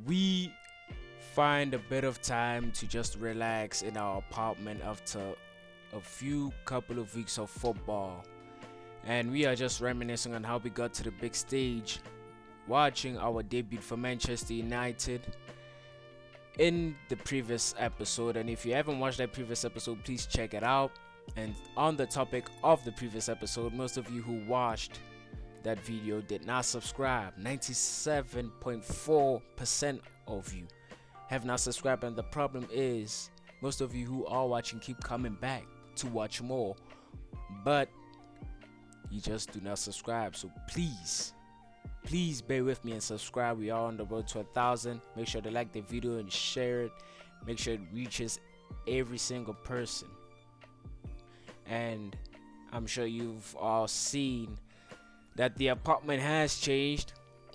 we find a bit of time to just relax in our apartment after a few couple of weeks of football, and we are just reminiscing on how we got to the big stage, watching our debut for Manchester United in the previous episode. And if you haven't watched that previous episode, please check it out. And on the topic of the previous episode, most of you who watched that video did not subscribe. 97.4% of you have not subscribed, and the problem is most of you who are watching keep coming back to watch more, but you just do not subscribe. So please bear with me and subscribe. We are on the road to 1,000. Make sure to like the video and share it. Make sure it reaches every single person. And I'm sure you've all seen that the apartment has changed,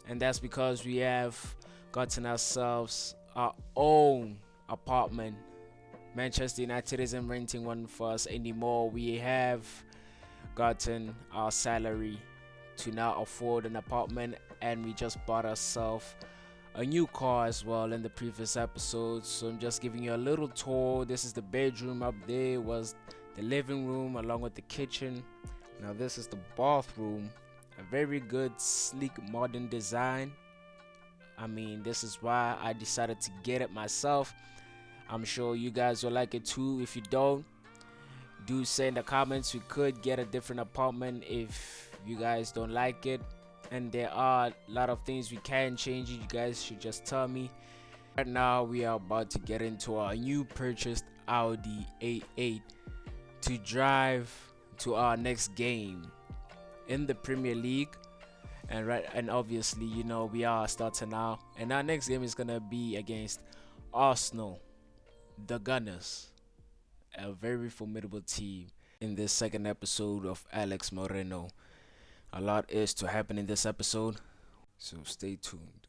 and that's because we have gotten ourselves our own apartment. Manchester United isn't renting one for us anymore. We have gotten our salary to now afford an apartment, and we just bought ourselves a new car as well in the previous episode. So I'm just giving you a little tour. This is the bedroom. Up there was the living room along with the kitchen. Now this is the bathroom. A very good, sleek, modern design. I mean, this is why I decided to get it myself. I'm sure you guys will like it too. If you don't, do say in the comments. We could get a different apartment if you guys don't like it, and there are a lot of things we can change. You guys should just tell me. Right now we are about to get into our new purchased Audi A8 to drive to our next game in the Premier League. And obviously, you know, we are starting now, and our next game is gonna be against Arsenal, the Gunners, a very formidable team. In this second episode of Alex Moreno, a lot is to happen in this episode, so stay tuned.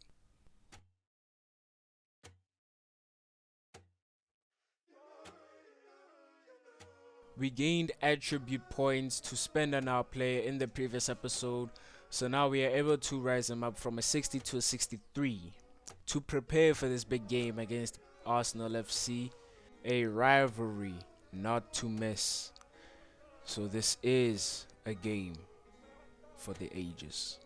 We gained attribute points to spend on our player in the previous episode, so now we are able to rise him up from a 60 to a 63 to prepare for this big game against Arsenal FC, a rivalry not to miss. So this is a game for the ages.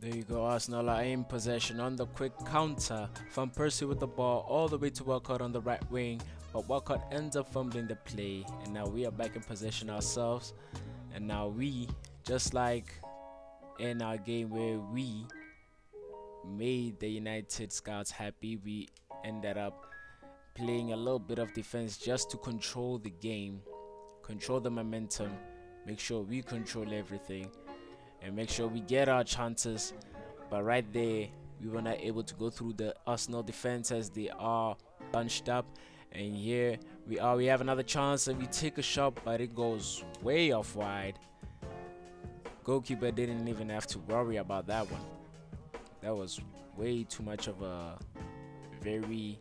There you go, Arsenal are in possession on the quick counter from Percy with the ball all the way to Walcott on the right wing, but Walcott ends up fumbling the play, and now we are back in possession ourselves. And now we, just like in our game where we made the United scouts happy, we ended up playing a little bit of defense just to control the game, control the momentum, make sure we control everything, and make sure we get our chances. But right there, we were not able to go through the Arsenal defense as they are bunched up. And here we are. We have another chance, and we take a shot, but it goes way off wide. Goalkeeper didn't even have to worry about that one. That was way too much of a very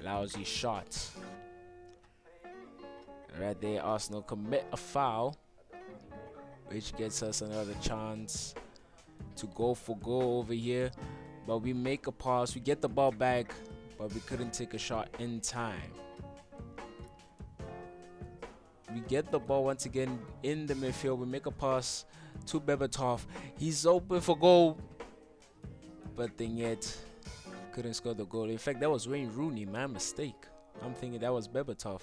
lousy shot. Right there, Arsenal commit a foul, which gets us another chance to go for goal over here. But we make a pass, we get the ball back, but we couldn't take a shot in time. We get the ball once again in the midfield. We make a pass to Bebatov. He's open for goal, but then yet couldn't score the goal. In fact, that was Wayne Rooney, my mistake. I'm thinking that was Bebatov.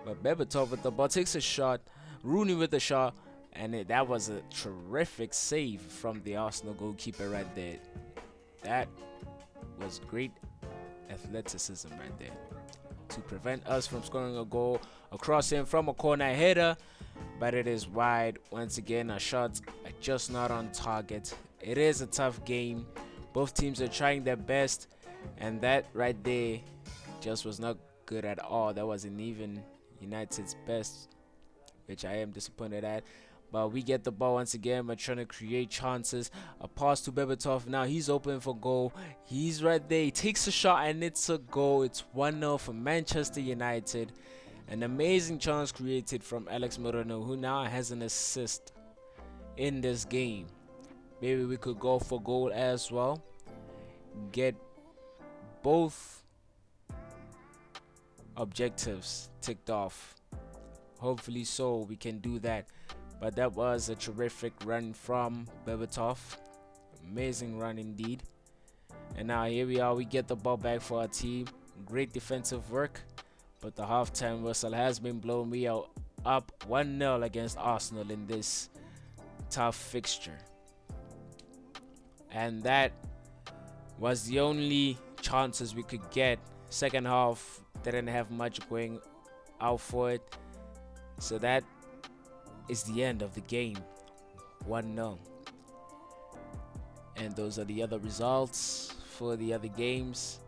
But Bebatov with the ball takes a shot. Rooney with the shot. And that was a terrific save from the Arsenal goalkeeper right there. That was great athleticism right there to prevent us from scoring a goal. A cross in from a corner header. but it is wide. Once again, our shots are just not on target. It is a tough game. Both teams are trying their best, and that right there just was not good at all. That wasn't even United's best, which I am disappointed at. But we get the ball once again. We're trying to create chances. A pass to Bebatov. Now he's open for goal. He's right there. He takes a shot and it's a goal. It's 1-0 for Manchester United. An amazing chance created from Alex Moreno, who now has an assist in this game. Maybe we could go for goal as well. Get both objectives ticked off. Hopefully so, we can do that. But that was a terrific run from Bebatov. Amazing run indeed. And now here we are. We get the ball back for our team. Great defensive work. But the halftime whistle has been blown. We are up 1-0 against Arsenal in this tough fixture. And that was the only chances we could get. Second half didn't have much going out for it. So that is the end of the game. 1-0. And those are the other results for the other games.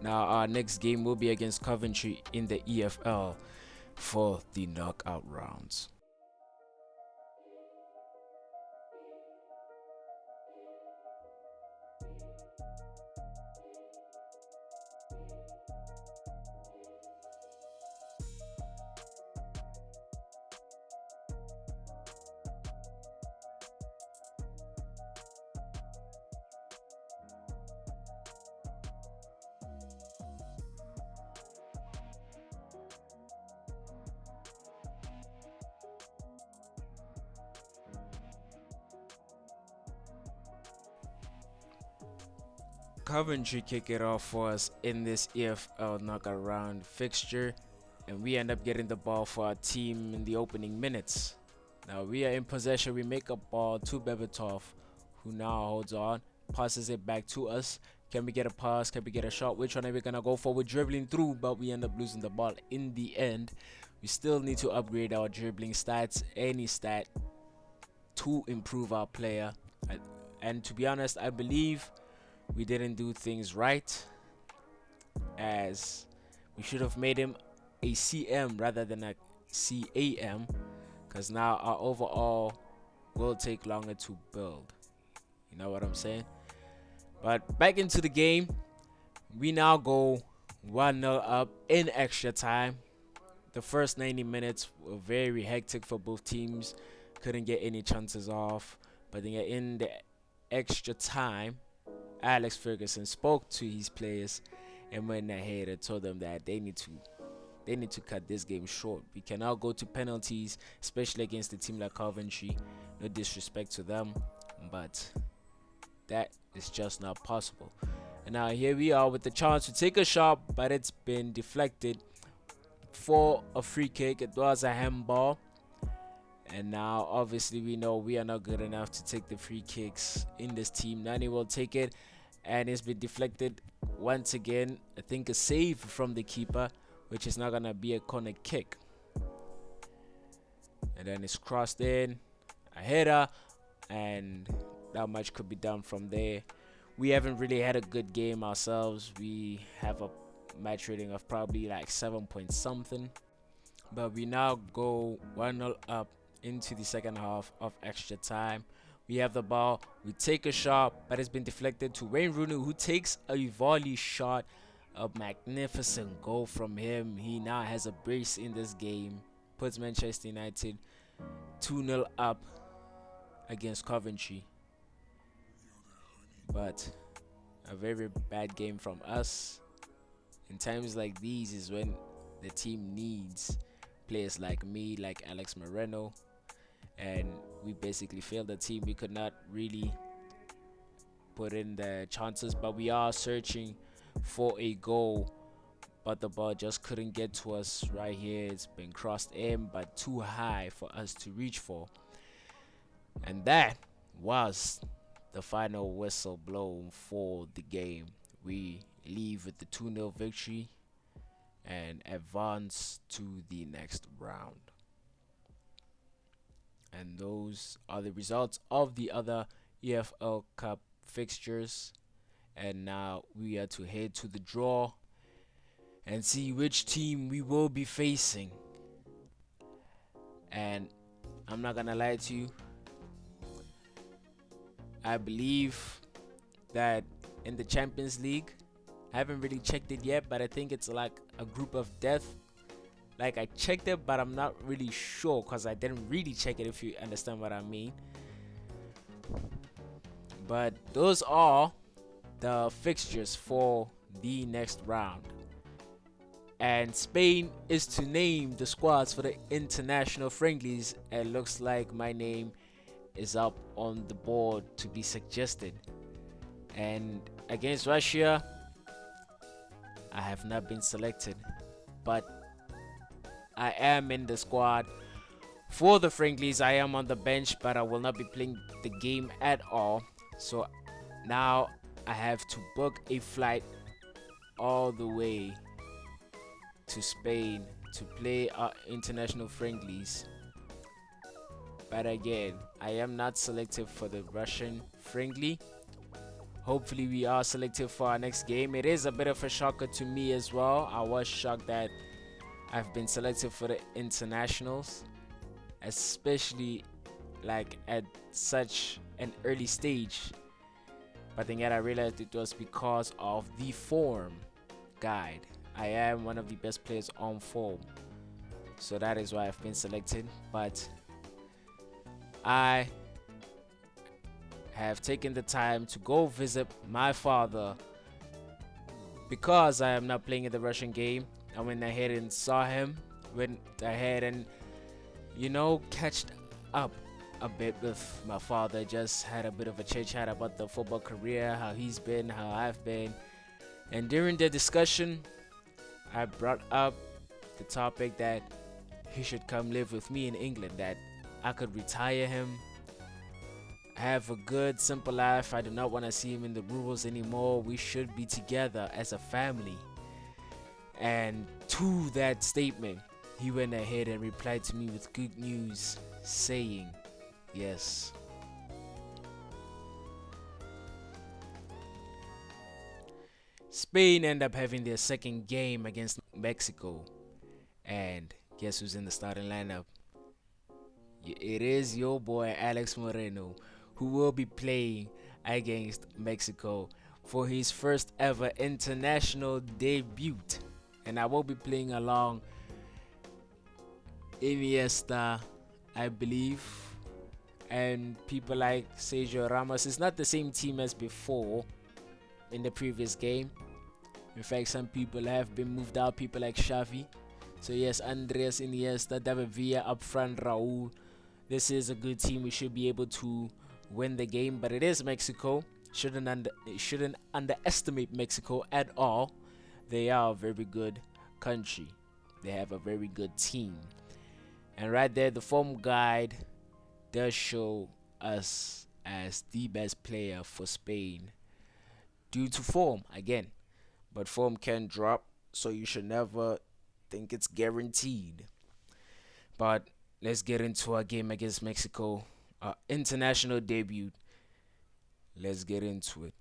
Now our next game will be against Coventry in the EFL for the knockout rounds. Coventry kick it off for us in this EFL knockout round fixture, and we end up getting the ball for our team in the opening minutes. Now we are in possession. We make a ball to Bebatov, who now holds on, passes it back to us. Can we get a pass? Can we get a shot? Which one are we gonna go for? We're dribbling through, but we end up losing the ball in the end. We still need to upgrade our dribbling stats, any stat, to improve our player. And to be honest, I believe we didn't do things right, as we should have made him a CM rather than a CAM, because now our overall will take longer to build. You know what I'm saying? But back into the game, we now go 1-0 up in extra time. The first 90 minutes were very hectic for both teams. Couldn't get any chances off. But then in the extra time, Alex Ferguson spoke to his players and went ahead and told them that they need to cut this game short. We cannot go to penalties, especially against a team like Coventry. No disrespect to them, but that is just not possible. And now here we are with the chance to take a shot, but it's been deflected for a free kick. It was a handball. And now obviously we know we are not good enough to take the free kicks in this team. Nani will take it, and it's been deflected once again. I think a save from the keeper, which is not gonna be a corner kick. And then it's crossed in, a header, and not much could be done from there. We haven't really had a good game ourselves. We have a match rating of probably like 7 point something. But we now go 1-0 up into the second half of extra time. We have the ball. We take a shot, but it's been deflected to Wayne Rooney, who takes a volley shot. A magnificent goal from him. He now has a brace in this game. Puts Manchester United 2-0 up against Coventry. But a very bad game from us. In times like these is when the team needs players like me, like Alex Moreno, and we basically failed the team. We could not really put in the chances, but we are searching for a goal, but the ball just couldn't get to us right here. It's been crossed in, but too high for us to reach for. And that was the final whistle blown for the game. We leave with the 2-0 victory and advance to the next round. And those are the results of the other EFL Cup fixtures. And now we are to head to the draw and see which team we will be facing. And I'm not gonna lie to you, I believe that in the Champions League, I haven't really checked it yet, but I think it's like a group of death. Like, I checked it, but I'm not really sure because I didn't really check it, if you understand what I mean. But those are the fixtures for the next round. And Spain is to name the squads for the international friendlies. It looks like my name is up on the board to be suggested. And against Russia, I have not been selected, but I am in the squad for the friendlies. I am on the bench, but I will not be playing the game at all. So now I have to book a flight all the way to Spain to play our international friendlies. But again, I am not selected for the Russian friendly. Hopefully we are selected for our next game. It is a bit of a shocker to me as well. I was shocked that I've been selected for the internationals, especially like at such an early stage. But then yet I realized it was because of the form guide. I am one of the best players on form, so that is why I've been selected. But I have taken the time to go visit my father because I am not playing in the Russian game. I went ahead and saw him, went ahead and, catched up a bit with my father. Just had a bit of a chit chat about the football career, how he's been, how I've been. And during the discussion, I brought up the topic that he should come live with me in England, that I could retire him, have a good, simple life. I do not want to see him in the rurals anymore. We should be together as a family. And to that statement, he went ahead and replied to me with good news, saying, yes. Spain end up having their second game against Mexico. And guess who's in the starting lineup? It is your boy Alex Moreno, who will be playing against Mexico for his first ever international debut. And I will be playing along Iniesta, I believe, and people like Sergio Ramos. It's not the same team as before in the previous game. In fact, some people have been moved out, people like Xavi. So yes, Andres Iniesta, David Villa up front, Raul. This is a good team. We should be able to win the game, but it is Mexico. Shouldn't underestimate Mexico at all. They are a very good country. They have a very good team. And right there, the form guide does show us as the best player for Spain due to form again. But form can drop, so you should never think it's guaranteed. But let's get into our game against Mexico, our international debut. Let's get into it.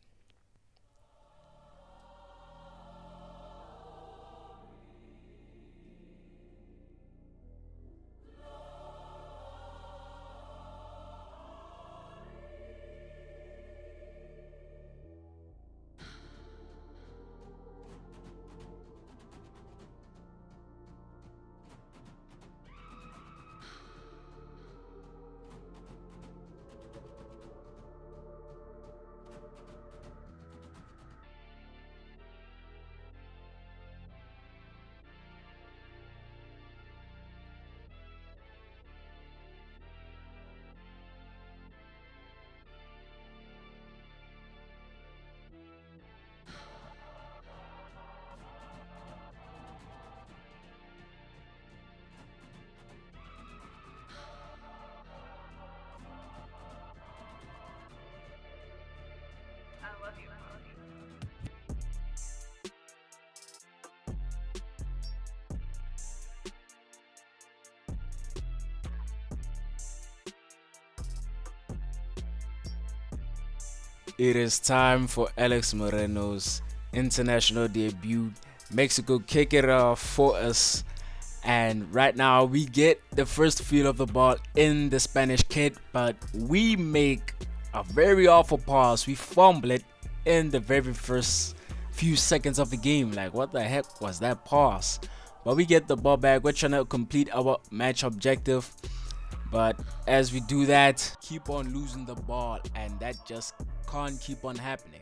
It is time for Alex Moreno's international debut. Mexico kick it off for us. And right now we get the first feel of the ball in the Spanish kit, but we make a very awful pass. We fumble it in the very first few seconds of the game. Like, what the heck was that pass? But we get the ball back. We're trying to complete our match objective. But as we do that, keep on losing the ball, and that just can't keep on happening.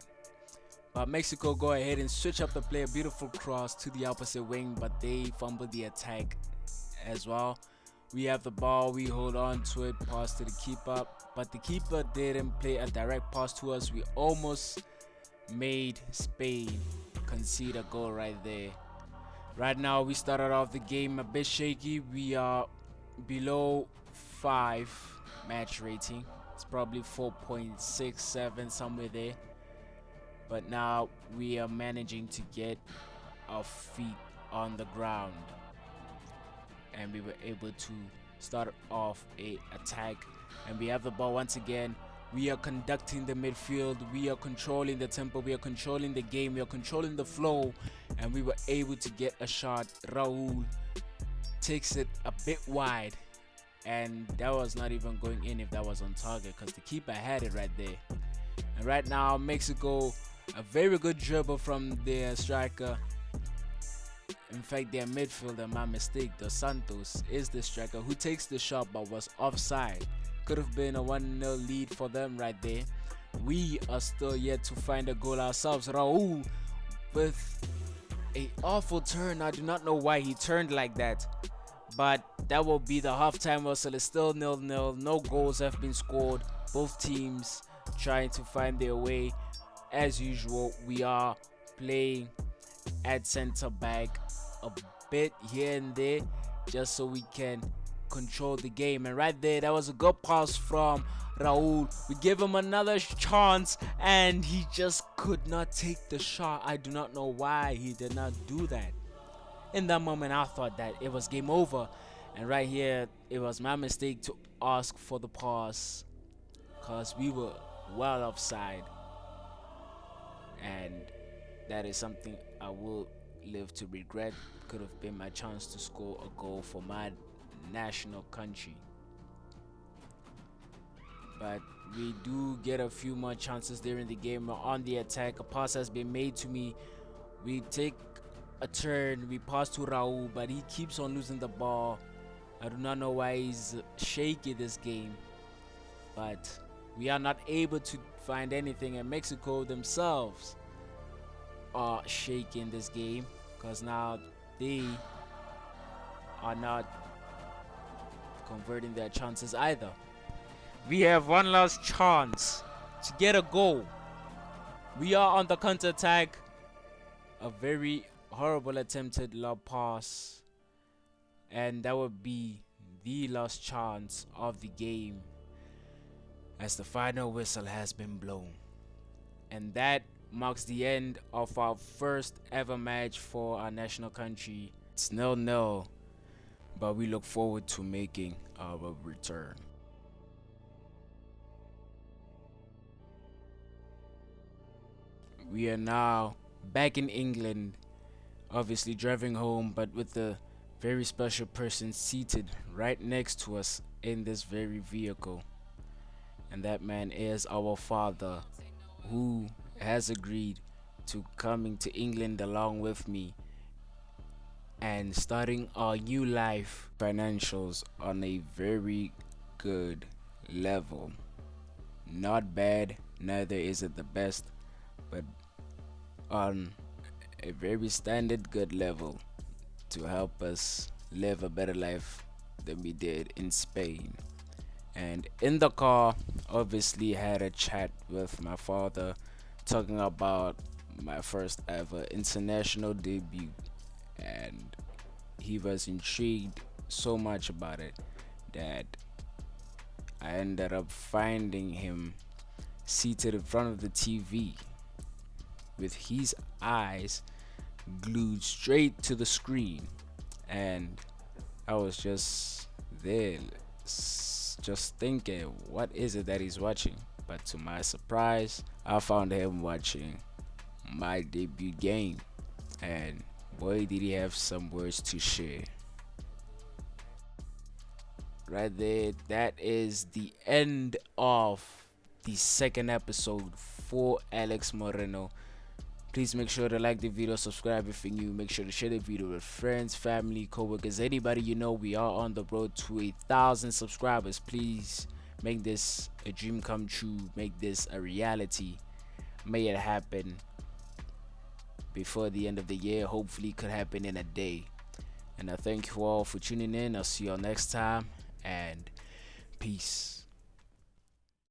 But Mexico go ahead and switch up the play, a beautiful cross to the opposite wing, but they fumble the attack as well. We have the ball, we hold on to it, pass to the keeper, but the keeper didn't play a direct pass to us. We almost made Spain concede a goal right there. Right now we started off the game a bit shaky. We are below 5 match rating. It's probably 4.67, somewhere there. But now we are managing to get our feet on the ground, and we were able to start off a attack, and we have the ball once again. We are conducting the midfield, we are controlling the tempo, we are controlling the game, we are controlling the flow, and we were able to get a shot. Raul takes it a bit wide, and that was not even going in if that was on target, because the keeper had it right there. And right now Mexico, a very good dribble from their striker. In fact, their midfielder, my mistake, Dos Santos, is the striker who takes the shot but was offside. Could have been a 1-0 lead for them right there. We are still yet to find a goal ourselves. Raul with a awful turn. I do not know why he turned like that, but that will be the halftime whistle. It's still 0-0. No goals have been scored. Both teams trying to find their way. As usual, we are playing at center back a bit here and there, just so we can control the game. And right there, that was a good pass from Raul. We give him another chance, and he just could not take the shot. I do not know why he did not do that. In that moment, I thought that it was game over. And right here, it was my mistake to ask for the pass, because we were well offside. And that is something I will live to regret. Could have been my chance to score a goal for my national country. But we do get a few more chances during the game. We're on the attack. A pass has been made to me. We take a turn. We pass to Raul, but he keeps on losing the ball. I do not know why he's shaky this game. But we are not able to find anything, and Mexico themselves are shaking this game, because now they are not converting their chances either. We have one last chance to get a goal. We are on the counter attack. A very horrible attempted lob pass, and that would be the last chance of the game, as the final whistle has been blown. And that marks the end of our first ever match for our national country. It's 0-0, but we look forward to making our return. We are now back in England, obviously driving home, but with a very special person seated right next to us in this very vehicle. And that man is our father, who has agreed to coming to England along with me and starting our new life. Financials on a very good level. Not bad, neither is it the best, but on a very standard good level to help us live a better life than we did in Spain. And in the car, obviously had a chat with my father, talking about my first ever international debut, and he was intrigued so much about it that I ended up finding him seated in front of the TV with his eyes glued straight to the screen, and I was just there just thinking, what is it that he's watching? But to my surprise, I found him watching my debut game, and boy, did he have some words to share. Right there, that is the end of the second episode for Alex Moreno. Please make sure to like the video, subscribe if you're new, make sure to share the video with friends, family, co-workers, anybody you know. We are on the road to 1,000 subscribers. Please make this a dream come true, make this a reality. May it happen before the end of the year. Hopefully it could happen in a day. And I thank you all for tuning in. I'll see you all next time, and peace.